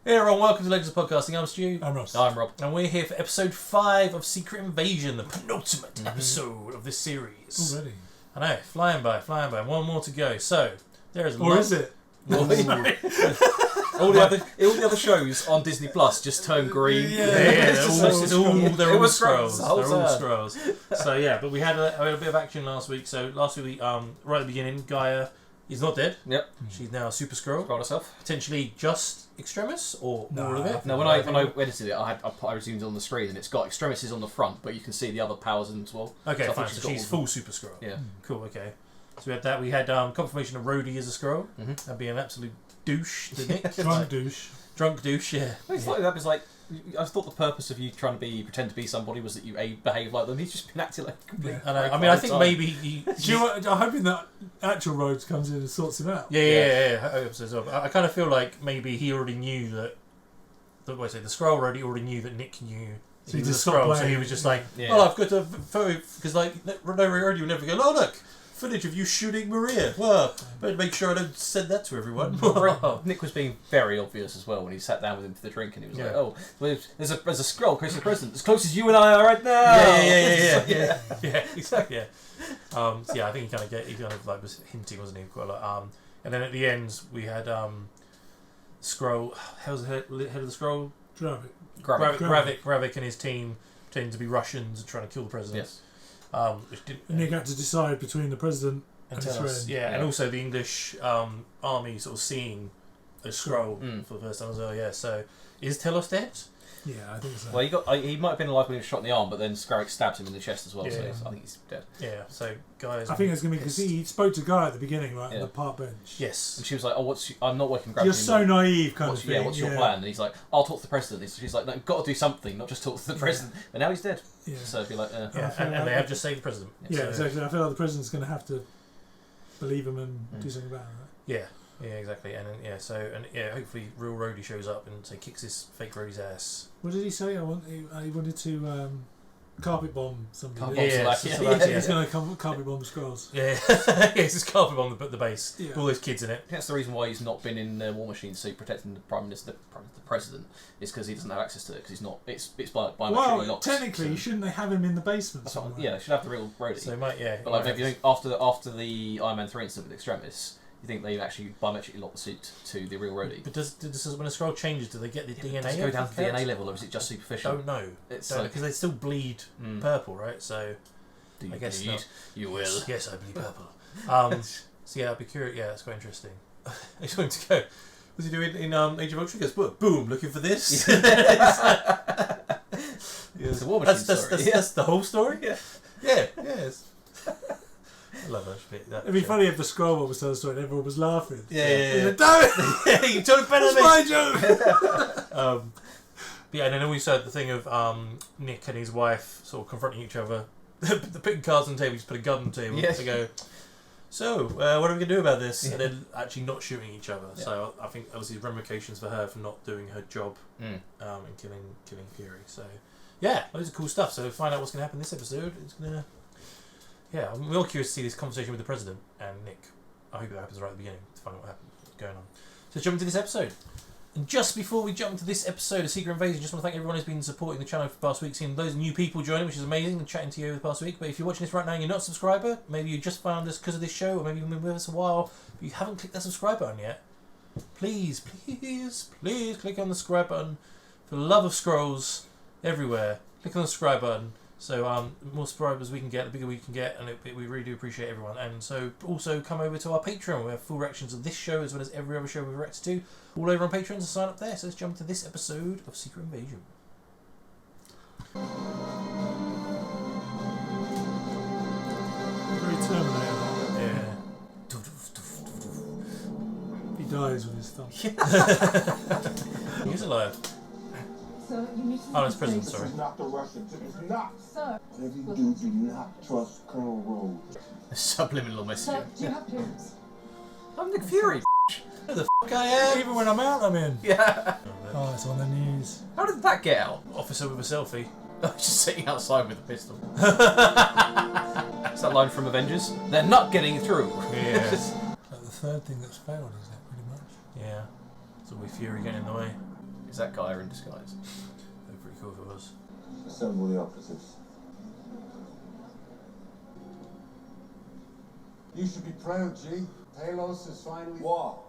Hey everyone, welcome to Legends of Podcasting. I'm Stu. I'm Ross. I'm Rob. And we're here for episode 5 of Secret Invasion, the penultimate episode of this series. Already. I know, flying by. One more to go. So, there is a Or lot... is it? all the other shows on Disney Plus just turn green. Yeah, they're all scrolls. The whole They're all time. scrolls. So yeah, but we had a bit of action last week. So last week, right at the beginning, Gaia is not dead. Yep. She's now a Super Scroll. Scroll herself. Potentially just Extremis or all of it. No, when I edited it, I resumed it on the screen, and it's got Extremities on the front, but you can see the other powers in as well. Okay, So I fine. think So she's got full Super Scroll. Yeah. Cool. Okay. So we had that. We had confirmation of Rhodey as a Scroll. That'd be an absolute douche to Nick. Drunk douche. Drunk douche. Yeah. It's like that was like. I thought the purpose of you trying to pretend to be somebody was that you behave like them. He's just been acting like a complete. I know. I mean, I think maybe he. Do you know what? I'm hoping that actual Rhodes comes in and sorts him out. Yeah. I hope so as well. I kind of feel like maybe he already knew that. The Scroll already knew that Nick knew. So he was he just a stopped Scroll, so playing. he was just like, Yeah. "Oh, I've got a photo because like already would never go. Oh look, footage of you shooting Maria. Well, better make sure I don't send that to everyone." Nick was being very obvious as well when he sat down with him for the drink, and he was like, Yeah. "Oh, well, there's a scroll close to the president, as close as you and I are right now." Yeah, exactly. Yeah. So yeah, I think he kind of like was hinting, wasn't he, quite a lot. And then at the end we had Scroll. How's the head of the Scroll? Gravik and his team pretending to be Russians and trying to kill the president. Yes. Which didn't. And Nick had to decide between the president and his Tell us, friend. yeah, and also the English army sort of seeing a Scroll for the first time as well. Yeah. So is Telos dead? Yeah, I think so. Well, he might have been alive when he was shot in the arm, but then Scarrick stabbed him in the chest as well, so Yeah. I think he's dead. Yeah. So guys. I think it's going to be because he spoke to Guy at the beginning, right, on Yeah. the park bench. Yes. And she was like, "Oh, I'm not working gravity You're so anymore. naive, kind of thing. Yeah, what's your plan?" And he's like, "I'll talk to the president." She's like, "No, you've got to do something, not just talk to the president." But now he's dead. Yeah, So it'd be like, Yeah, and they have just saved the president. yeah, So- exactly. I feel like the president's going to have to believe him and do something about it. Yeah, exactly. And then, hopefully real Rhodey shows up and say kicks his fake Rhodey's ass. What did he say? He wanted to carpet bomb somebody. Carpet didn't he? bomb Slovakia. He's going to carpet bomb the Scrolls. Yeah, it's his carpet on the base. Yeah. With all those kids in it. that's the reason why he's not been in the War Machine suit protecting the the president, is because he doesn't have access to it, because he's not. It's biometrically Well, locked. technically, so- shouldn't they have him in the basement That's what, somewhere? yeah, they should have the real Rhodey. So he But like maybe you think after the Iron Man 3 incident with Extremis, you think they actually biometrically lock the suit to the real Rhodey? But does when a scroll changes, do they get the DNA? Does it go down to DNA level, or is it just superficial? Don't know. It's Don't know, like- because they still bleed purple, right? So Do you I guess bleed? not. You will. Yes, I bleed purple. So yeah, I'd be curious. Yeah, that's quite interesting. I just wanted to go. What's he doing in Age of Ultron? He goes, boom, looking for this. It's a War Machine story. That's the whole story. Yeah. Yes. I love that bit. It'd be funny if the Scroll was telling the story and everyone was laughing. Yeah. Damn it! You told it better That's than my me. joke! But yeah, and then also had the thing of Nick and his wife sort of confronting each other. They're putting cards on the table, just put a gun on the table. Yes. They go, so, what are we going to do about this? And then actually not shooting each other. Yeah. So I think obviously ramifications for her for not doing her job Mm. and killing Fury. So yeah, loads of cool stuff. So find out what's going to happen this episode. It's going to... Yeah, I'm real curious to see this conversation with the President and Nick. I hope that happens right at the beginning to find out what happened, what's going on. So let's jump into this episode. And just before we jump into this episode of Secret Invasion, just want to thank everyone who's been supporting the channel for the past week, seeing those new people joining, which is amazing, and chatting to you over the past week. But if you're watching this right now and you're not a subscriber, maybe you just found us because of this show, or maybe you've been with us a while, but you haven't clicked that subscribe button yet, please click on the subscribe button. For the love of scrolls everywhere, click on the subscribe button. So the more subscribers we can get, the bigger we can get, and we really do appreciate everyone. And so also come over to our Patreon. We have full reactions of this show as well as every other show we've reacted to, all over on Patreon, so sign up there. So let's jump to this episode of Secret Invasion. Very Terminator. Yeah. He dies with his thumb. He's alive. So you need to Oh, it's prison, sorry. It's not the Russians. It is not. Sir, Whatever you do not trust Colonel Rhodes. A subliminal message. sir, do you have clearance? I'm Nick Fury. Who the f*** I am? Even when I'm out, I'm in. Yeah. Oh, it's on the news. How did that get out? Officer with a selfie. I was just sitting outside with a pistol. Is that line from Avengers? They're not getting through. Yeah. Like the third thing that's failed, isn't it, pretty much? Yeah. It's always Fury getting in the way. Is that Gaia in disguise? That'd be pretty cool if it was. Assemble the operatives. You should be proud, G. Talos is finally... What?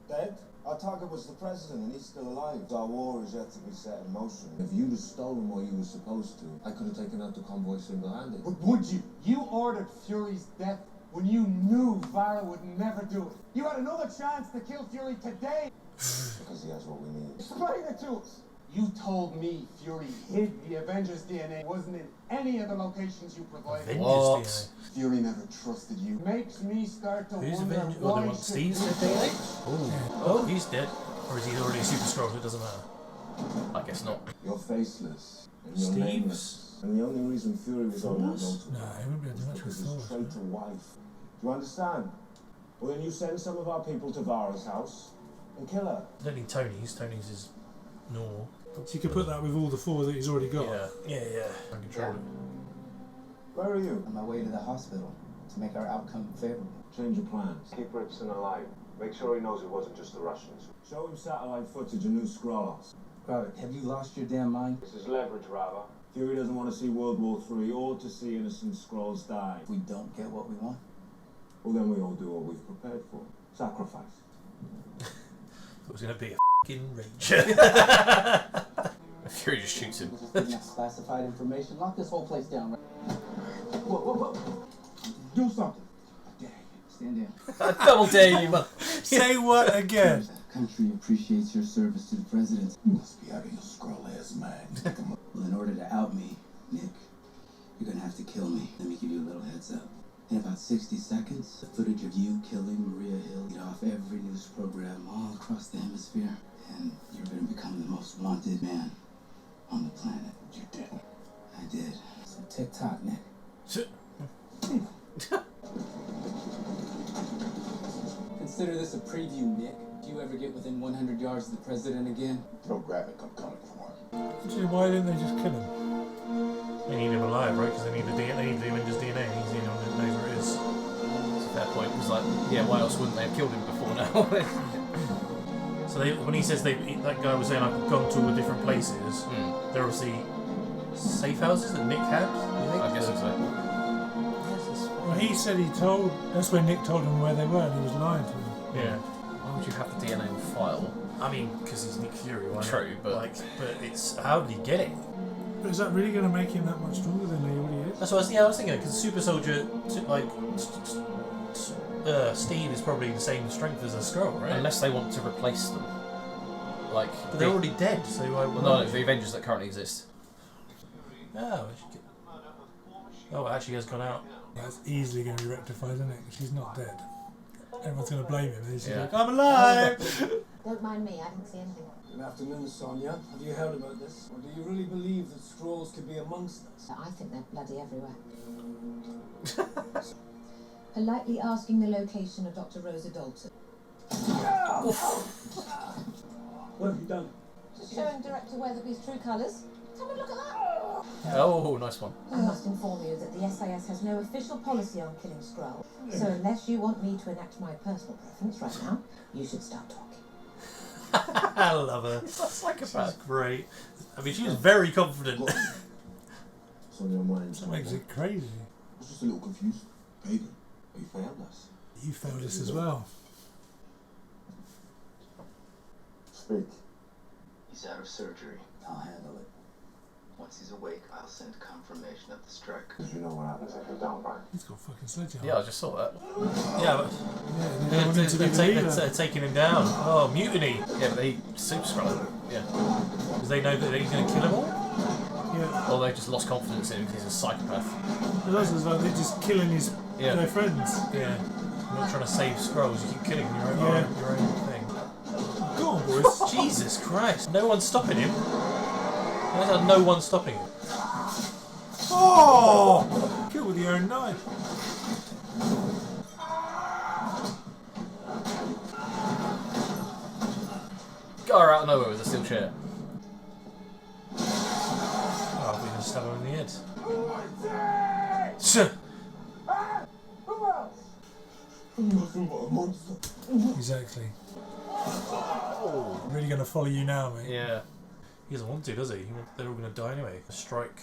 Dead? Our target was the president and he's still alive. Our war is yet to be set in motion. If you'd have stolen what you were supposed to, I could have taken out the convoy single-handed. But would you? You ordered Fury's death when you knew Vara would never do it. You had another chance to kill Fury today. Because he has what we need. Explain it to us. You told me Fury hid the Avengers DNA wasn't in any of the locations you provided. Avengers What? DNA. Fury never trusted you. Makes me start to Who's wonder Avengers? Oh, why they want should Steve's you- DNA? Oh, he's dead. Or is he already a Super Skrull? It doesn't matter. I guess not. You're faceless. And you're Steve's? nameless. And the only reason Fury was on that Thor's? note No, he wouldn't be able to do much with because his Thor. traitor wife. Do you understand? Well, then you send some of our people to Vara's house and kill her. I don't need Tony's. Tony's is normal. So you could put that with all the 4 that he's already got. Yeah. I can control it. Where are you? On my way to the hospital to make our outcome favorable. Change your plans. Keep Ripson alive. Make sure he knows it wasn't just the Russians. Show him satellite footage of new Skrulls. Gravik, have you lost your damn mind? This is leverage, Rava. Fury doesn't want to see World War III or to see innocent Skrulls die. If we don't get what we want, Well, then we all do what we've prepared for. Sacrifice. It was going to be a f***ing rage. Fury just shoots him. just getting us classified information. Lock this whole place down. Right? Whoa. Do something. I dare you. Stand in. I double dare you, man. Say what again? The country appreciates your service to the president. You must be out of your Skrull-ass mind. Well, in order to out me, Nick, you're gonna have to kill me. Let me give you a little heads up. In about 60 seconds, the footage of you killing Maria Hill get off every news program all across the hemisphere, and you're gonna become the most wanted man on the planet. You didn't. I did. So tick-tock, Nick. Consider this a preview, Nick. If you ever get within 100 yards of the president again, Tell Gravik I'm coming for him. Actually, why didn't they just kill him? They need him alive, right? Because they need the DNA. They need the Avengers DNA. He's the only one that knows where it is. It's a fair point. It's like, yeah, why else wouldn't they have killed him before now? So when he says that guy was saying I've gone to all the different places, they're obviously safe houses that Nick had. You think? I guess so. Well, he said he told. That's when Nick told him where they were, and he was lying to him. Yeah. Why would you have the DNA on file? I mean, because he's Nick Fury. Why not? True, but- but it's how did he get it? But is that really going to make him that much stronger than he already is? That's what I was thinking. Because Super Soldier, Steve is probably the same strength as a Skrull, right? Unless they want to replace them. Like, But they're already dead, so I well, no, the Avengers that currently exist. Oh, we should get... Oh, it actually has gone out. That's easily going to be rectified, isn't it? She's not dead. Everyone's going to blame him. And he's Yeah. like, I'm alive! Don't mind me, I didn't see anything. Good afternoon, Sonia. Have you heard about this? Or do you really believe that Skrulls could be amongst us? I think they're bloody everywhere. Politely asking the location of Dr. Rosa Dalton. What have you done? Just showing Director Weatherby's true colours. Come and look at that. Oh, nice one. I must inform you that the SIS has no official policy on killing Skrull. So unless you want me to enact my personal preference right now, you should start talking. I love her. She's great. I mean, she was very confident. It's on your mind. That makes it crazy. I was just a little confused. Pagan, you failed us. You failed us as well. Speak. He's out of surgery. I'll handle it. Once he's awake, I'll send confirmation of the strike. Because you know what happens if you don't, right? He's got a fucking sledgehammer. Yeah, I just saw that. Yeah, but Yeah, they don't want him to be the leader. they're taking him down. Oh, mutiny. Yeah, but they Super Skrull. Yeah. Because they know that he's going to kill them all? Yeah. Or they just lost confidence in him because he's a psychopath. It was like they're just killing their friends. Yeah. You're not trying to save Skrulls, you keep killing your own, Yeah. your own thing. Go on, boys. Jesus Christ. No one's stopping him. There's no one stopping him. Oh! Kill with your own knife. Got her out of nowhere with a steel chair. Oh, we can stab him in the head. Nothing but a monster. Exactly. Oh. I'm really going to follow you now, mate. Yeah. He doesn't want to, does he? They're all going to die anyway. A strike.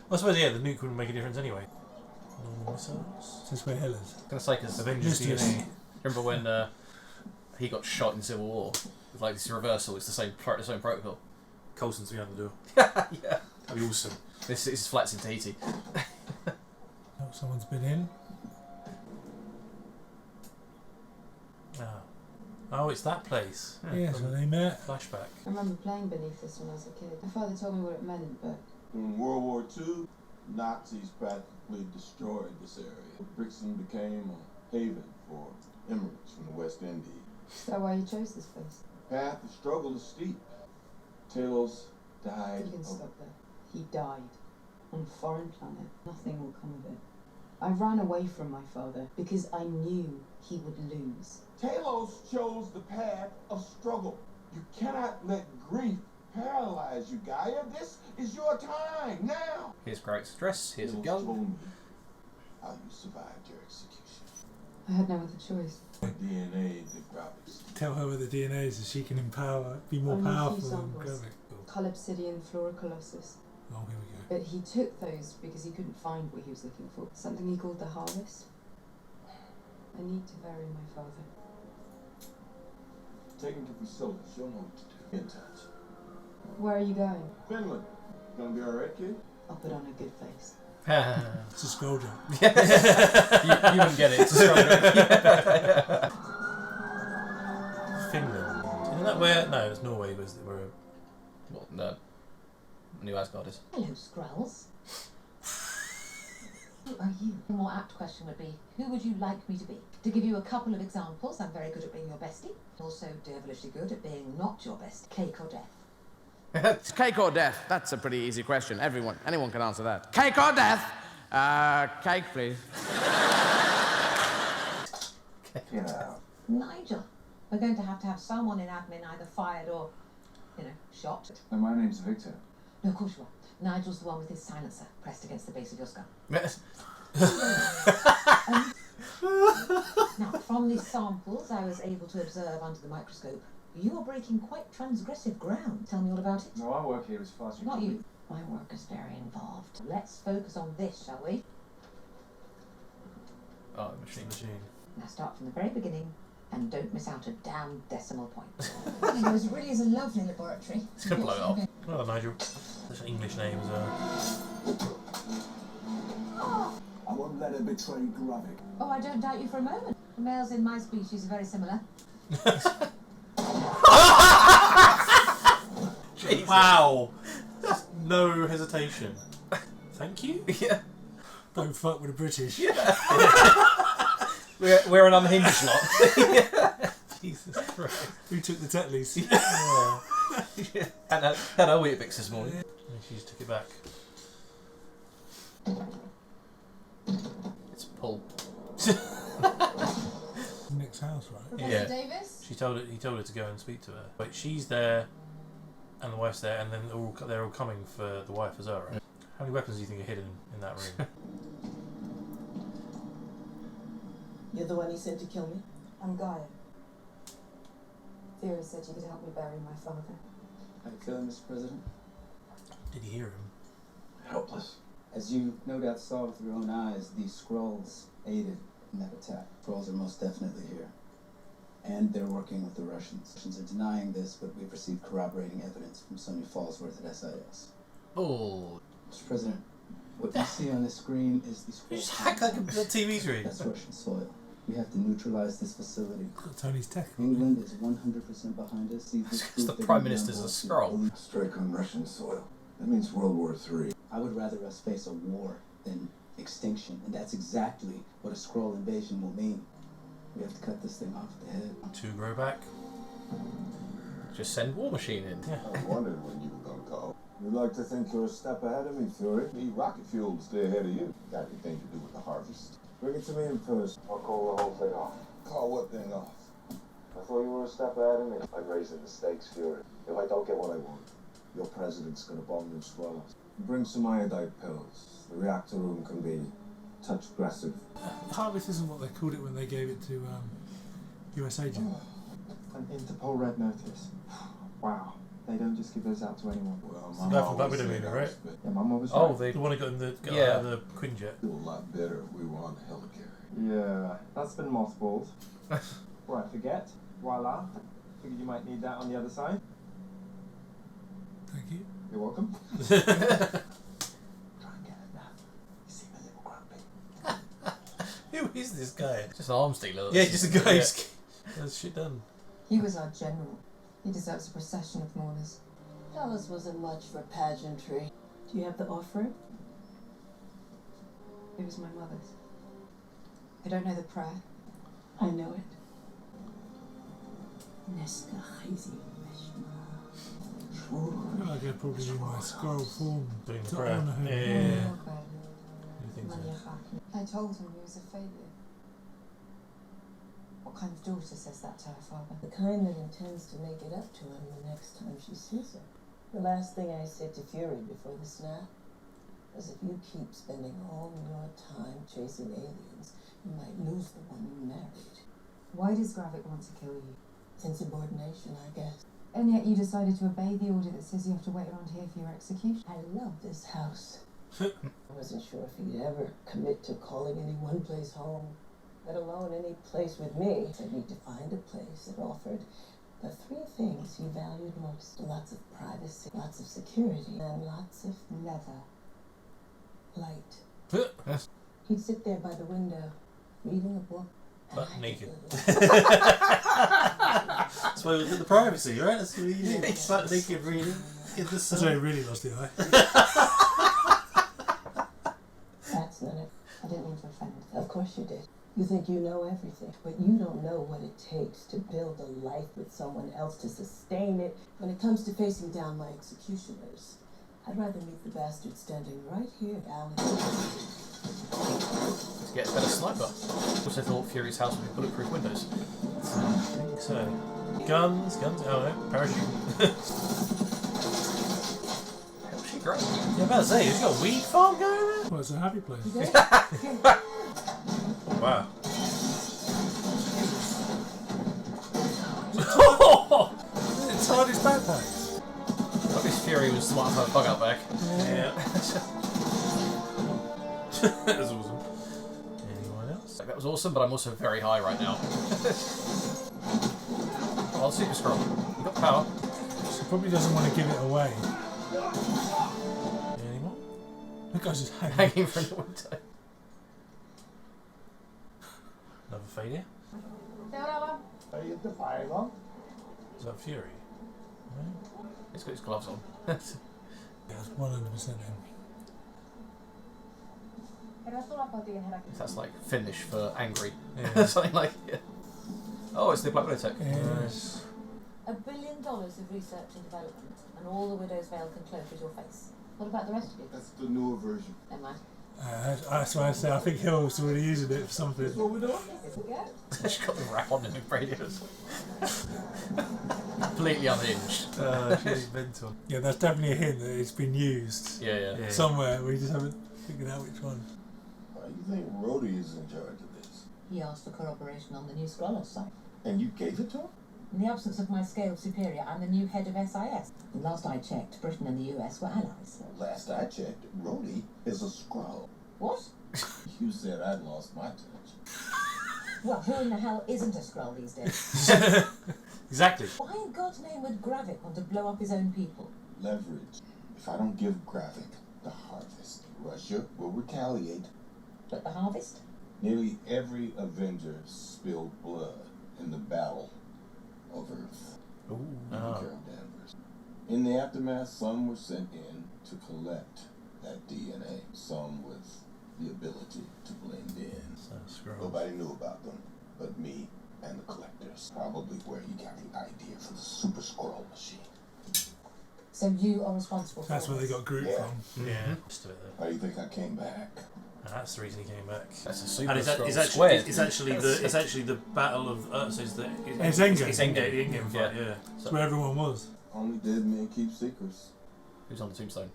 Well, I suppose, yeah, the nuke wouldn't make a difference anyway. Missiles. Is this where Hill is? I was going to say, because Avengers DNA. remember when he got shot in Civil War? It's like this reversal, it's the same protocol. Coulson's behind the door. Yeah. That'd be awesome. This is flats in Tahiti. Oh, someone's been in. Oh, it's that place. Yeah, so they met. Flashback. I remember playing beneath this when I was a kid. My father told me what it meant, but In World War II, Nazis practically destroyed this area. Brixton became a haven for immigrants from the West Indies. is that why you chose this place? Path of struggle is steep. Talos died. You can stop there. He died. On a foreign planet. Nothing will come of it. I ran away from my father because I knew he would lose. Talos chose the path of struggle. You cannot let grief paralyze you, Gaia. This is your time now. Here's Greg's dress, here's a Talos gun. told me how you survived your execution. I had no other choice. The DNA that Gravis. Tell her where the DNA is so she can be more Only a few powerful than samples. Gravik. Colobsidian floricolossus. Oh, here we go. But he took those because he couldn't find what he was looking for. Something he called the harvest. I need to bury my father. Take him to facilities. You'll know what to do. Be in touch. Where are you going? Finland. Gonna be alright, kid? I'll put on a good face. It's a scroll jump. you wouldn't get it. It's a struggle. Finland. Isn't that where? No, it's Norway. Where? Well, no. New Asgard is. Hello, Skrulls. Who are you? A more apt question would be, who would you like me to be? To give you a couple of examples, I'm very good at being your bestie. Also devilishly good at being not your bestie. Cake or death? Cake or death? That's a pretty easy question. Anyone can answer that. Cake or death? Cake, please. Get out. Nigel. We're going to have someone in admin either fired or, shot. And my name's Victor. No, of course you are. Nigel's the one with his silencer pressed against the base of your skull. Now, from these samples I was able to observe under the microscope, you are breaking quite transgressive ground. Tell me all about it. No, our work here is far too Not you. My work is very involved. Let's focus on this, shall we? Oh, machine. Now start from the very beginning and don't miss out a damn decimal point. It really is a lovely laboratory. It's going to blow it up. Well, Nigel. That's an English name as well. I won't let her betray Gravik. Oh, I don't doubt you for a moment. The males in my species are very similar. Wow. No hesitation. Thank you. Yeah. Don't fuck with the British. We're an unhinged lot. Jesus Christ. Who took the Tetleys? Yeah. Had a Weetabix this morning. And she just took it back. It's Paul. Nick's house, right? Yeah. Davis? He told her to go and speak to her. But she's there, and the wife's there, and then they're all coming for the wife as well, right? How many weapons do you think are hidden in that room? You're the one he sent to kill me? I'm Gaia. Vera said you could help me bury my father. How you feeling, Mr. President? Did you hear him? Helpless. As you no doubt saw with your own eyes, these Skrulls aided in that attack. Skrulls are most definitely here. And they're working with the Russians. Russians are denying this, but we've received corroborating evidence from Sonia Fallsworth at SIS. Oh. Mr. President, what you see on the screen is the Skrull. You just hack like a TV screen. That's Russian soil. We have to neutralize this facility. Tony's tech. England is 100% behind us. See, this The proof Prime they're Minister's a gonna Skrull. A strike on Russian soil. That means World War III. I would rather us face a war than extinction, and that's exactly what a Skrull invasion will mean. We have to cut this thing off at the head. To grow back. Just send War Machine in. Yeah. I wondered when you were gonna go. You'd like to think you're a step ahead of me, Fury. Need rocket fuel to stay ahead of you. Got anything to do with the harvest. Bring it to me in person. I'll call the whole thing off. Call what thing off? I thought you were a step ahead of me. I'm raising the stakes, Fury. If I don't get what I want, your president's gonna bomb them swallows. Bring some iodide pills. The reactor room can be touch aggressive. Harvest isn't what they called it when they gave it to US Agent. An Interpol Red Notice. Wow. They don't just give those out to anyone. Well, It's the guy from Black Widow movie, right? Yeah, my mum was Oh, right. they. The one who got in the Yeah. the Quinjet. Feel a lot better if we were on the helicarrier. Yeah, that's been mothballed. Right, forget. Voila. Figured you might need that on the other side. Thank you. You're welcome. Try and get it now. You seem a little grumpy. Who is this guy? Just an arms dealer. Yeah, just a guy Yeah. who's has shit done. He was our general. He deserves a procession of mourners. Dallas wasn't much for pageantry. Do you have the offering? It was my mother's. I don't know the prayer. I know it. I feel like they're probably in my scroll form Doing the to prayer. honour him. Yeah. You think so? I told him he was a failure. What kind of daughter says that to her father? The kind that intends to make it up to him the next time she sees him. The last thing I said to Fury before the snap was if you keep spending all your time chasing aliens, you might lose the one you married. Why does Gravik want to kill you? Insubordination, I guess. And yet you decided to obey the order that says you have to wait around here for your execution. I love this house. I wasn't sure if he'd ever commit to calling any one place home, let alone any place with me. I'd need to find a place that offered the three things he valued most. Lots of privacy, lots of security, and lots of Leather. light. He'd sit there by the window, reading a book. But naked. That's why we look at the privacy, right? That's what you need. But naked reading in the That's sun. why he really lost the eye. That's none of. I didn't mean to offend. Of course you did. You think you know everything, but you don't know what it takes to build a life with someone else, to sustain it. When it comes to facing down my executioners, I'd rather meet the bastard standing right here, Alex. To get a better sniper. Also thought Fury's house would be bulletproof windows. I think so. Guns. Oh no, parachute. How's she great? Yeah, I'm about to say, has he got a weed farm going there? Well, it's a happy place. Wow. It's hard his backpacks. At least Fury was smart to have a bug out back. Yeah. That's awesome. Anyone else? That was awesome, but I'm also very high right now. Oh, Super Scroll. You got power. She probably doesn't want to give it away. Anyone? That guy's just hanging. Hanging from the window. Another failure? Are you the fire on? Is that Fury? He's got his gloves on. Yeah, it's 100% him. That's like Finnish for angry. Yeah. Something like. Yeah. Oh, it's the Black Widow tech. Yes. $1 billion of research and development, and all the widow's veil can cloak is your face. What about the rest of you? That's the newer version. Never mind. That's why I say I think Hill's already using it for something. What we doing? She's got the wrap on in the radios. Completely unhinged. She's mental. Yeah, that's definitely a hint that it's been used Yeah. somewhere. We just haven't figured out which one. Why you think Rhodey is in charge of this? He asked for corroboration on the new Scroller site. And you gave it to him? In the absence of my scaled superior, I'm the new head of SIS. And last I checked, Britain and the US were allies. Last I checked, Rhodey is a Skrull. What? You said I'd lost my touch. Well, who in the hell isn't a Skrull these days? Exactly. Why in God's name would Gravik want to blow up his own people? Leverage. If I don't give Gravik the harvest, Russia will retaliate. But the harvest? Nearly every Avenger spilled blood in the Battle of Earth. Ooh. Carol Danvers. In the aftermath, some were sent in to collect that DNA. Some with the ability to blend in. Nobody knew about them but me and the collectors. Probably where he got the idea for the Super Skrull machine. So you are responsible for That's all where they this? got Groot Yeah. from. Yeah. Just do it though. Why do you think I came back? That's the reason he came back. That's a Super And Scroll it's actually squared. it's actually the battle of so it's the It's Endgame. It's Endgame. The Endgame fight. Yeah. That's where everyone was. Only dead men keep secrets. Who's on the tombstone?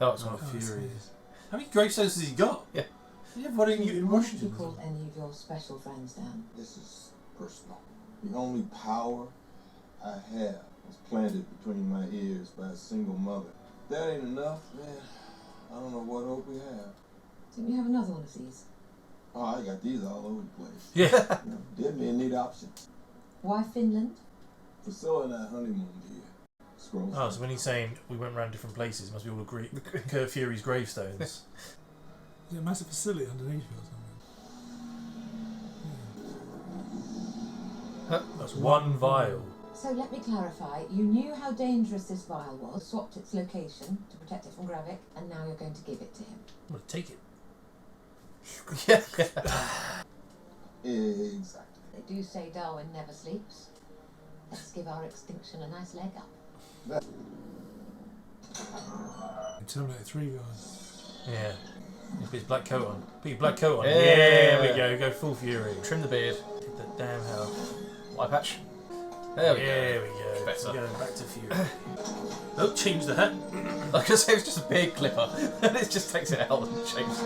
Oh, it's Oh, not. Furious. How many gravestones has he got? Yeah. Yeah, what in Why haven't you Washington? called any of your special friends down? This is personal. The only power I have. Was planted between my ears by a single mother. If that ain't enough, man, I don't know what hope we have. Didn't you have another one of these? Oh, I got these all over the place. Yeah. You know, dead men need options. Why Finland? Priscilla and I honeymooned here. Scrolls. Oh, so when he's saying we went around different places, it must be all of Kurt Fury's gravestones. Is it a massive facility underneath you or something? That's one vial. So let me clarify. You knew how dangerous this vial was, swapped its location to protect it from Gravik, and now you're going to give it to him. I'm gonna take it. Exactly. They do say Darwin never sleeps. Let's give our extinction a nice leg up. Terminator 3 guys. Yeah. He put his black coat on. Put your black coat on. Yeah. Yeah, there we go. Go full Fury. Trim the beard. Take that damn hell. Eye patch. There we go. There we go. Better. We're going back to Fury. Oh, change the hat. Like I say, it's just a big clipper, and it just takes it out and changes.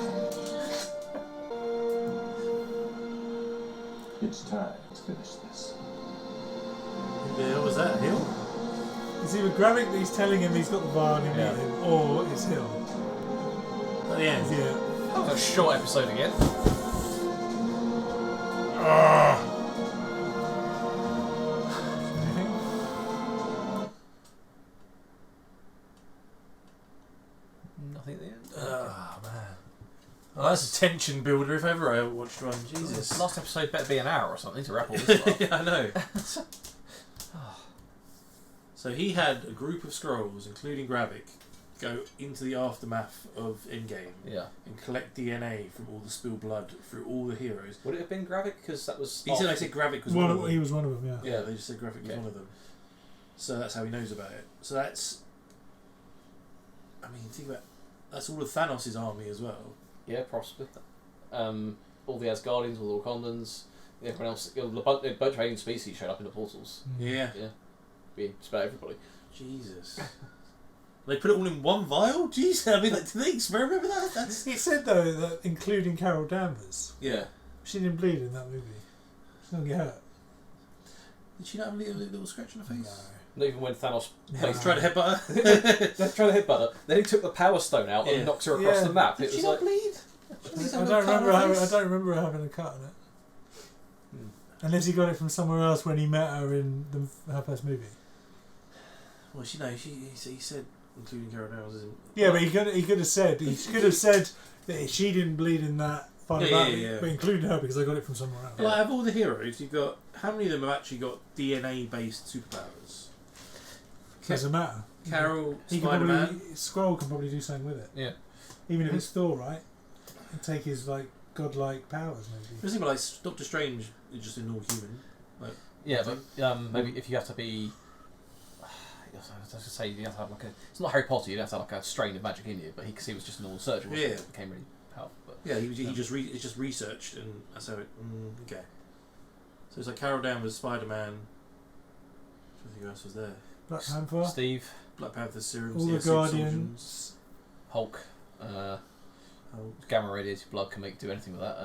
It's time to finish this. Who the hell was that? Hill? It's either Gravik that he's telling him he's got the vial in Yeah. him, or it's Hill. At the end. Yeah. That was a short episode again. Nothing at the end. Oh, man. Oh, that's a tension builder if ever I watched one. Jesus. Last episode better be an hour or something to wrap all this up. Yeah, I know. So he had a group of Skrulls, including Gravik, go into the aftermath of Endgame Yeah. and collect DNA from all the spilled blood through all the heroes. Would it have been Gravik? Because that was. He said I said Gravik was one of them. He was one of them, yeah. Yeah, they just said Gravik was Okay. one of them. So that's how he knows about it. So that's... I mean, think about... That's all of Thanos' army as well. Yeah, possibly. All the Asgardians, all the Wakandans, everyone else. A bunch of alien species showed up in the portals. Yeah. Yeah. Being just about everybody. Jesus. They put it all in one vial? Jeez, I mean, like, did they experiment with that? That's... He said, though, that including Carol Danvers, Yeah. she didn't bleed in that movie. She didn't get hurt. Did she not have a little scratch on her face? Not even when Thanos He's trying to headbutt her. They're trying to headbutt her. Then he took the Power Stone out and knocked her across the map. Did It she was not like, bleed? I don't remember her having a cut on it. Unless he got it from somewhere else when he met her in her first movie. Well, she he said, including Carol Danvers, isn't... Yeah, but he could have said that she didn't bleed in that final battle, yeah. but including her because I got it from somewhere else. Like, of all the heroes, you've got... How many of them have actually got DNA-based superpowers? Doesn't matter. Carol, he can Spider-Man... probably, Skrull can probably do something with it. Yeah. Even if it's Thor, right? And take his, like, godlike powers, maybe. It seems like Doctor Strange is just a normal human. Like, yeah, but maybe if you have to be... I was going to say, you have to have like a... It's not Harry Potter, you have to have like a strain of magic in you, but he was just a normal surgeon, wasn't he? It became really powerful. But, yeah, it's just researched, and that's how it... okay. So it's like Carol Danvers, Spider-Man... I think who else was there? Black Panther. Steve. Black Panther serums. All the Guardians. Hulk. Gamma radiated blood can do anything with that.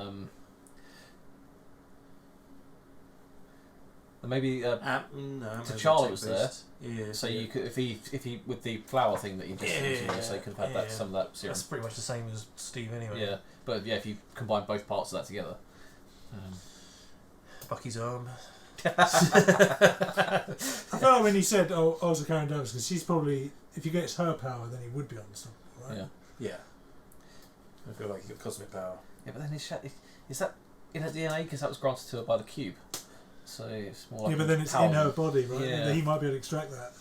And maybe T'Challa was there. Yeah. So you could, if he with the flower thing that you just mentioned, so you could have had some of that serum. That's pretty much the same as Steve anyway. Yeah, but yeah, if you combine both parts of that together. Bucky's arm. I felt like when he said, "Oh, also Karen Davis," because she's probably, if he gets her power, then he would be unstoppable, right? Yeah. I feel like he got cosmic power. Yeah, but then is that in her DNA because that was granted to her by the cube? So it's more like yeah, but then it's in her body, right? Yeah. And he might be able to extract that.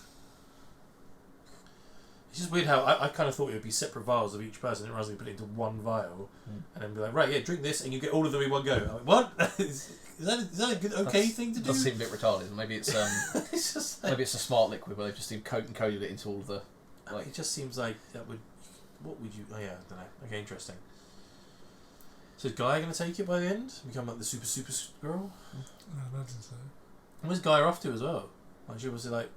It's just weird how I kind of thought it would be separate vials of each person, and rather than put it into one vial, and then be like, right, yeah, drink this, and you get all of them in one go. I'm like, what? is that a good, okay thing to do? Does seem a bit retarded. Maybe it's it's just like, maybe it's a smart liquid where they've just encoded it into all of the. Like, it just seems like that would. What would you? Oh yeah, I don't know. Okay, interesting. So is Guy going to take it by the end? Become like the super girl? I imagine so. And where's Guy off to as well? Like she was like,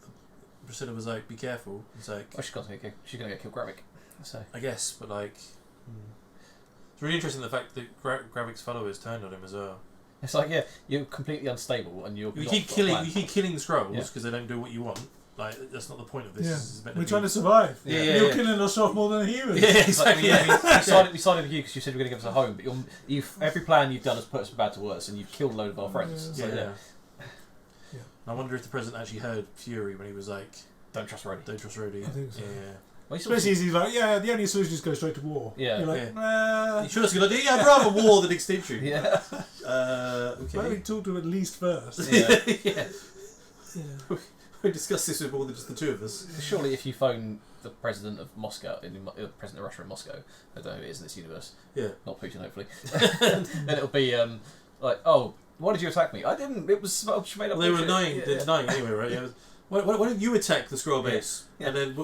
Priscilla was like, be careful. It's like, oh, she's going to get killed Gravik. So I guess, but like, it's really interesting the fact that Gravik's followers turned on him as well. It's like, yeah, you're completely unstable and you're. You not keep got a killing. plan. You keep killing Skrulls Yeah. because they don't do what you want. Like that's not the point of this. Yeah. This is meant We're to trying be- to survive. Yeah, You're killing us off more than humans. Yeah, It's like, exactly. we sided with you because you said you were going to give us a home, but every plan you've done has put us from bad to worse, and you've killed a load of our friends. So, Yeah. I wonder if the president actually heard Fury when he was like, "Don't trust Rhodey." Don't trust Rhodey. I think so. Yeah. Well, Especially as he's like, yeah, the only solution is go straight to war. Yeah. You're like, Yeah. nah. You sure that's a good idea? Yeah, I'd rather war than extinction. Yeah. Okay. Why don't we talk to him at least first? Yeah. Yeah. We discussed this with more than just the two of us. Surely, if you phone the president of Moscow, president of Russia in Moscow, I don't know who it is in this universe. Yeah. Not Putin, hopefully. Then it'll be like, oh, why did you attack me? I didn't. It was she made up. Well, they were bullshit. nine. Yeah. They're nine anyway, right? Yeah. Why don't you attack the Skrull base? Yeah. And then,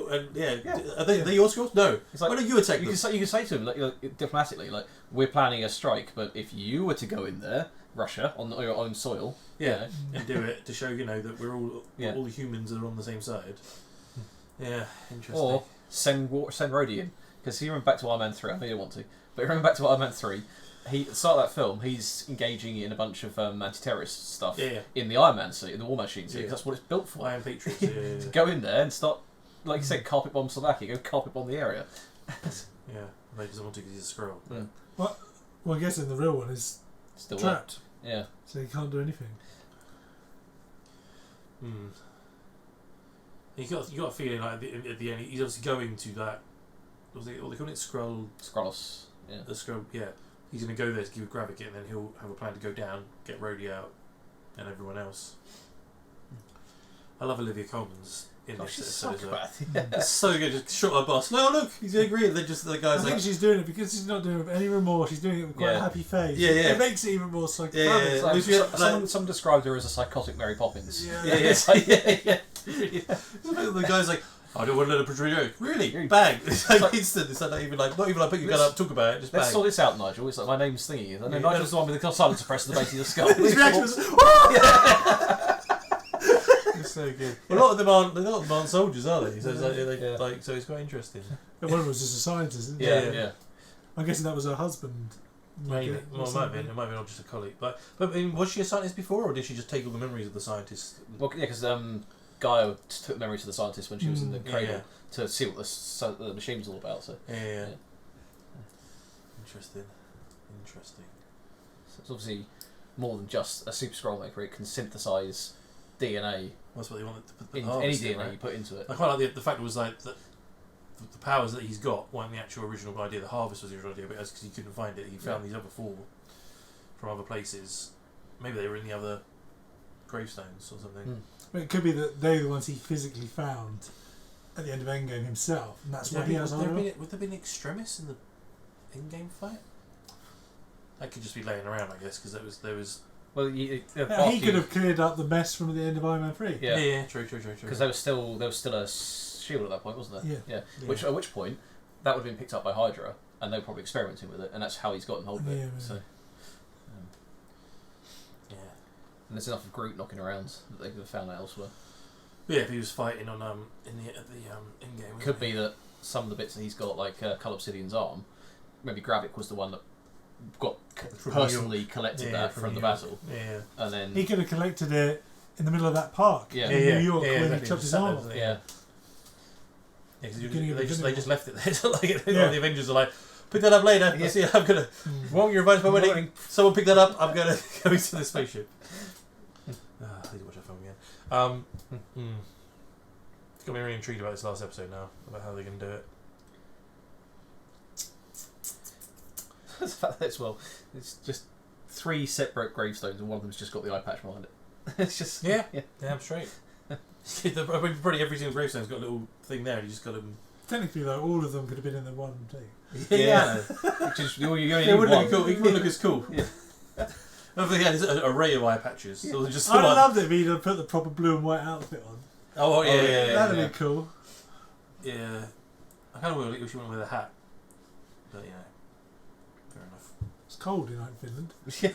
are they your Skrulls? No. It's like, why don't you attack you them? can say to him like, diplomatically, like, we're planning a strike, but if you were to go in there, Russia, on your own soil, Yeah, and do it to show that we're all all the humans are on the same side. Yeah, interesting. or send Rhodey in, because he remember back to Iron Man 3. I know you don't want to, but remember back to Iron Man 3. At the start of that film, he's engaging in a bunch of anti-terrorist stuff in the Iron Man suit, in the War Machine suit. 'Cause that's what it's built for. Iron Patriots. Yeah. To go in there and start, like you said, carpet bomb Slovakia. Go carpet bomb the area. Yeah, maybe doesn't want to because he's a Skrull. Yeah. Well, I guess in the real one is Still trapped. Yeah. So he can't do anything. You got a feeling like at the end he's obviously going to that. What they call it? Skrullos. Yeah. The Skrull. Yeah. He's going to go there to give Gravik, and then he'll have a plan to go down, get Rhodey out, and everyone else. I love Olivia Colman's in this. She's It's so good. Just shot her boss. No, look, he's angry. And then just the guys I think she's doing it because she's not doing it with any remorse. She's doing it with quite a happy face. Yeah, yeah. It makes it even more psychotic. Yeah, Like, yeah. someone described her as a psychotic Mary Poppins. Yeah. Yeah, it's like, yeah. The guy's like, I don't want to let her portray joke. Really? Bang! It's like instant. It's like not even like put your gun up, talk about it. Just Let's bang. sort this out, Nigel. It's like, my name's Thingy. And then Yeah, Nigel's the one with the silent suppressor at the base of your skull. His reaction was, It's so good. Well, a lot of them aren't soldiers, are they? So it's like, so it's quite interesting. And one of them was just a scientist, isn't Yeah, it? yeah. I'm guessing that was her husband. Maybe. Like, Well, it might have been. It might have been not just a colleague. But I mean, was she a scientist before, or did she just take all the memories of the scientist? Well, yeah, because Gaia took memories of the scientist when she was in the Yeah, cradle yeah. to see what the machine was all about. So Yeah. Interesting. So it's obviously more than just a super scroll maker. It can synthesize DNA. That's what they wanted to put in the any harvest DNA in, right? you put into it. I quite like the fact was like that the powers that he's got weren't the actual original idea. The harvest was the original idea, but because he couldn't find it, he found these other four from other places. Maybe they were in the other gravestones or something. But it could be that they're the ones he physically found at the end of Endgame himself, and that's what he has on him. Would there been extremis in the in-game fight? That could just be laying around, I guess, because there was. Well, he could have cleared up the mess from the end of Iron Man 3. Yeah, true. Because there was still a shield at that point, wasn't there? Yeah. Which at which point that would have been picked up by Hydra, and they were probably experimenting with it, and that's how he's gotten hold of it. Yeah, So. And there's enough of Groot knocking around that they could have found that elsewhere. Yeah, if he was fighting on in the in-game. Could be that some of the bits that he's got, like Cull Obsidian's arm, maybe Gravik was the one that got personally collected that from the battle. Yeah. And then he could have collected it in the middle of that park in New York when exactly. he chopped his arm off. Yeah, because they just left it there. So like, the Avengers are like, pick that up later. Yeah. See, I'm gonna. Want your advice for wedding? Someone pick that up. I'm gonna go into the spaceship. I need to watch that film again. Got me really intrigued about this last episode now, about how they're going to do it. the fact that it's just 3 separate gravestones and one of them's just got the eye patch behind it. It's just damn straight. Probably every single gravestone's got a little thing there. You just got them. Technically, though, all of them could have been in the one thing. Yeah. Which is you only need it would one. look cool. It would look as cool. Yeah. I think he had an array of eye patches. So just I'd have loved it if he'd have put the proper blue and white outfit on. Oh yeah. That'd have been cool. Yeah. I kind of wish he went with a hat. But yeah. Fair enough. It's cold in Finland. Yeah.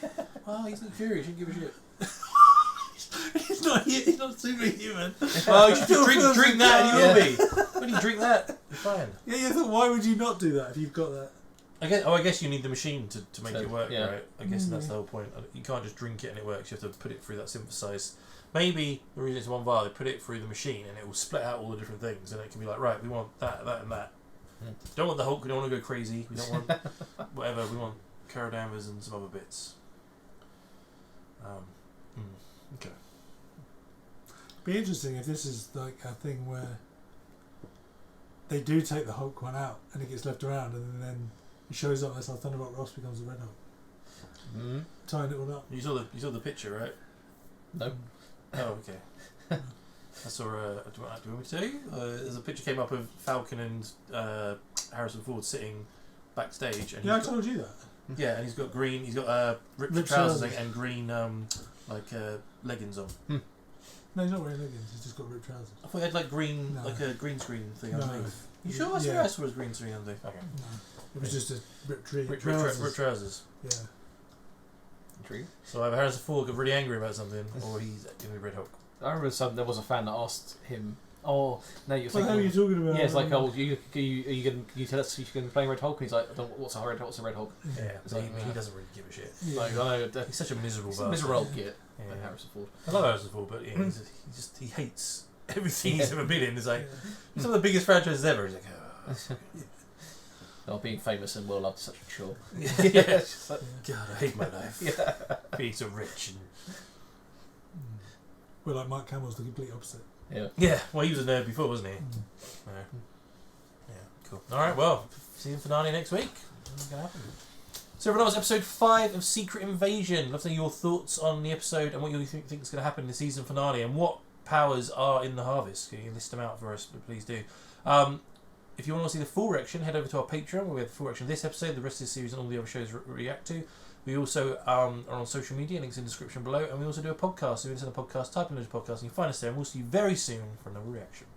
Well, he's not furious. He shouldn't give a shit. He's not superhuman. Well, you should drink that and you will be. When you drink that, you're fine. Yeah, you thought, why would you not do that if you've got that? I guess you need the machine to make it work, yeah. right? I guess that's the whole point. You can't just drink it and it works. You have to put it through that synthesized. Maybe the reason it's one vial, they put it through the machine and it will split out all the different things, and it can be like, right, we want that, that, and that. Don't want the Hulk. We don't want to go crazy. We don't want whatever. We want Carol Danvers and some other bits. Okay. Be interesting if this is like a thing where they do take the Hulk one out and it gets left around, and then it shows up. That's how Thunderbolt Ross becomes the Red Hulk. Tying it all up. You saw the picture, right? No. Oh, okay. I saw. Do you want me to tell you? There's a picture came up of Falcon and Harrison Ford sitting backstage. And I told you that. Yeah, and he's got green. He's got ripped trousers and green leggings on. No, he's not wearing leggings. He's just got ripped trousers. I thought he had like green, like a green screen thing underneath. You sure? I saw his green screen underneath. Okay. No, it was just a ripped trousers. Ripped trousers. Yeah. Intriguing. So either Harrison Ford got really angry about something, or he's going to be Red Hulk. I remember there was a fan that asked him, "Oh, no, you're What the hell are you talking about?" Yeah, it's like, "Oh, are you can you tell us if you're going to play Red Hulk?" And he's like, "What's a Red Hulk? What's a Red Hulk?" Yeah, like, he doesn't really give a shit. Yeah. Like, I know, he's such a miserable he's bastard. a miserable git. Like Harrison Ford. I love Harrison Ford, but yeah, he hates everything he's ever been in. It's like some of the biggest franchises ever. He's like, oh. Oh, being famous and well loved is such a chore. Yeah. Like, God, I hate my life. Being so rich and. Well, like Mark Hamill's the complete opposite. Yeah. Yeah. Well, he was a nerd before, wasn't he? Yeah. Cool. All right. Well, season finale next week. What's gonna happen? So everyone, that was episode 5 of Secret Invasion. Love to hear your thoughts on the episode and what you think is going to happen in the season finale and what powers are in the harvest. Can you list them out for us? Please do. If you want to see the full reaction, head over to our Patreon where we have the full reaction of this episode, the rest of the series, and all the other shows react to. We also are on social media, links in the description below, and we also do a podcast. So if you listen to the podcast, type in the podcast, and you find us there, and we'll see you very soon for another reaction.